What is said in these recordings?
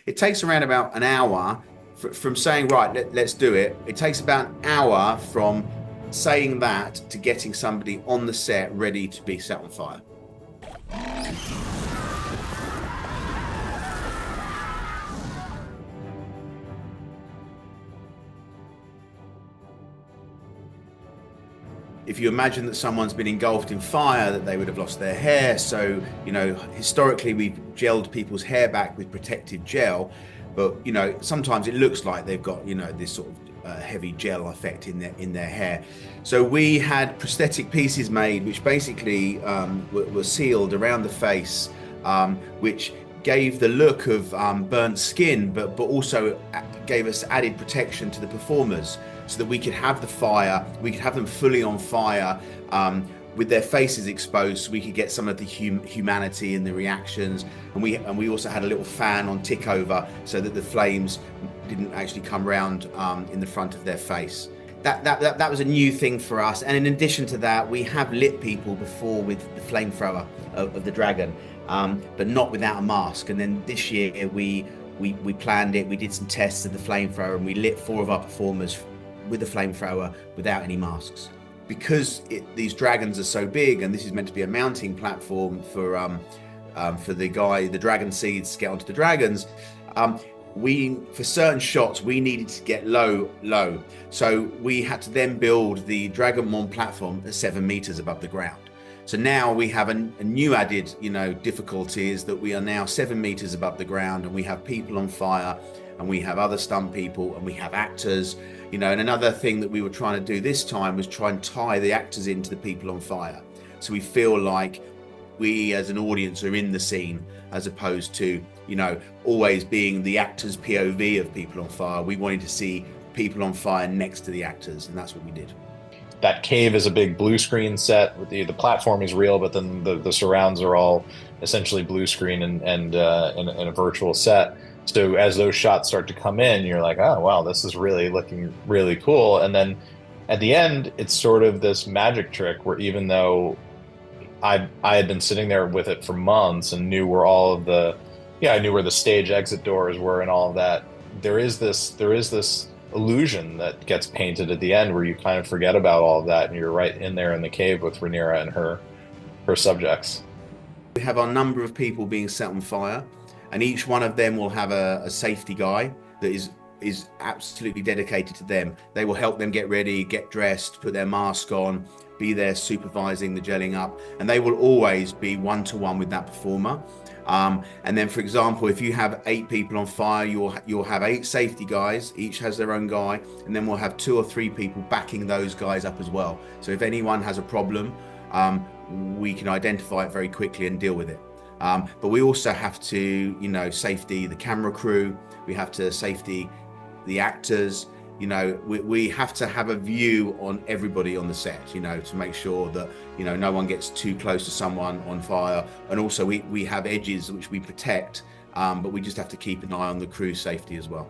It takes around about an hour from saying, right, let's do it. It takes about an hour from saying that to getting somebody on the set ready to be set on fire. If you imagine that someone's been engulfed in fire, that they would have lost their hair. So, historically we've gelled people's hair back with protective gel, but, sometimes it looks like they've got, this sort of heavy gel effect in their hair. So we had prosthetic pieces made, which basically were sealed around the face, which gave the look of burnt skin, but also gave us added protection to the performers, so that we could have the fire, we could have them fully on fire, with their faces exposed, so we could get some of the humanity in the reactions. And we also had a little fan on tick over, so that the flames didn't actually come round in the front of their face. That was a new thing for us. And in addition to that, we have lit people before with the flamethrower of the dragon, but not without a mask. And then this year we planned it, we did some tests of the flamethrower, and we lit 4 of our performers with the flamethrower without any masks. Because these dragons are so big, and this is meant to be a mounting platform for the dragon seeds to get onto the dragons, for certain shots we needed to get low. So we had to then build the Dragonborn platform at 7 meters above the ground. So now we have a new added, difficulty, is that we are now 7 meters above the ground, and we have people on fire, and we have other stunt people, and we have actors, and another thing that we were trying to do this time was try and tie the actors into the people on fire. So we feel like we as an audience are in the scene, as opposed to, always being the actors' POV of people on fire. We wanted to see people on fire next to the actors, and that's what we did. That cave is a big blue screen set. The platform is real, but then the surrounds are all essentially blue screen and in a virtual set. So as those shots start to come in, you're like, oh, wow, this is really looking really cool. And then at the end, it's sort of this magic trick where, even though I had been sitting there with it for months and knew where I knew where the stage exit doors were and all of that, there is this illusion that gets painted at the end where you kind of forget about all of that, and you're right in there in the cave with Rhaenyra and her subjects. We have our number of people being set on fire, and each one of them will have a safety guy that is absolutely dedicated to them. They will help them get ready, get dressed, put their mask on, be there supervising the gelling up, and they will always be one-to-one with that performer. And then, for example, if you have 8 people on fire, you'll have 8 safety guys, each has their own guy, and then we'll have 2 or 3 people backing those guys up as well. So if anyone has a problem, we can identify it very quickly and deal with it. But we also have to, safety the camera crew, we have to safety the actors. We have to have a view on everybody on the set, to make sure that, no one gets too close to someone on fire. And also we have edges which we protect, but we just have to keep an eye on the crew's safety as well.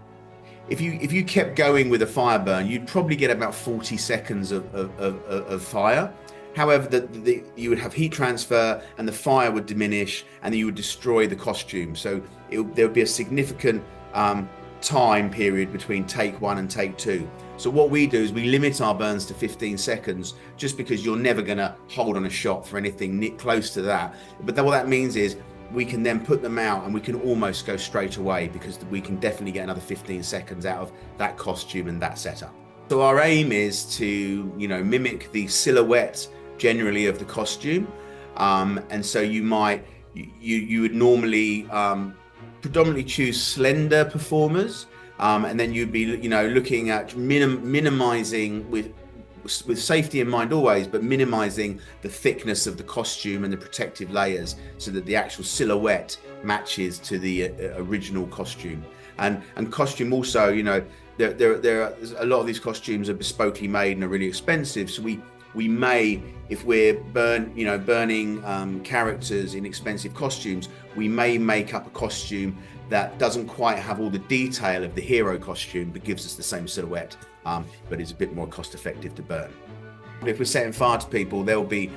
If you kept going with a fire burn, you'd probably get about 40 seconds of fire. However, you would have heat transfer, and the fire would diminish, and then you would destroy the costume. So there would be a significant time period between take 1 and take 2. So what we do is we limit our burns to 15 seconds, just because you're never going to hold on a shot for anything close to that. But what that means is we can then put them out, and we can almost go straight away, because we can definitely get another 15 seconds out of that costume and that setup. So our aim is to, mimic the silhouette generally of the costume, and so you would normally predominantly choose slender performers, and then you'd be looking at minimizing with safety in mind always, but minimizing the thickness of the costume and the protective layers, so that the actual silhouette matches to the original costume. And costume also, there are a lot of these costumes are bespokely made and are really expensive, so we may, if we're burning characters in expensive costumes, we may make up a costume that doesn't quite have all the detail of the hero costume, but gives us the same silhouette, but is a bit more cost effective to burn. If we're setting fire to people, there'll be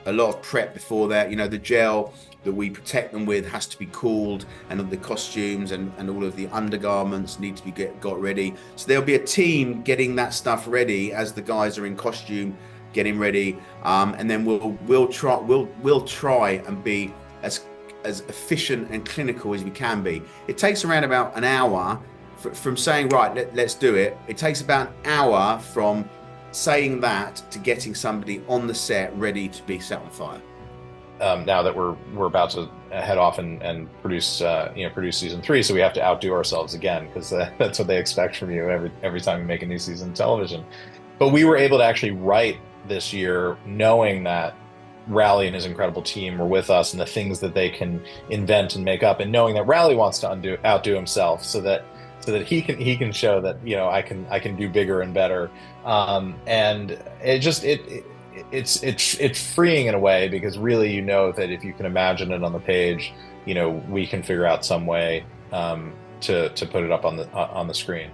a lot of prep before that. The gel that we protect them with has to be cooled, and the costumes and all of the undergarments need to be got ready. So there'll be a team getting that stuff ready as the guys are in costume, getting ready, and then we'll try and be as efficient and clinical as we can be. It takes around about an hour from saying, right, let's do it. It takes about an hour from saying that to getting somebody on the set ready to be set on fire. Now that we're about to head off and produce season 3, so we have to outdo ourselves again, because that's what they expect from you every time you make a new season of television. But we were able to actually write this year knowing that Rowley and his incredible team were with us, and the things that they can invent and make up, and knowing that Rowley wants to outdo himself, so that he can show that, you know, I can do bigger and better. And it's freeing in a way, because really, you know, that if you can imagine it on the page, you know, we can figure out some way to put it up on the screen.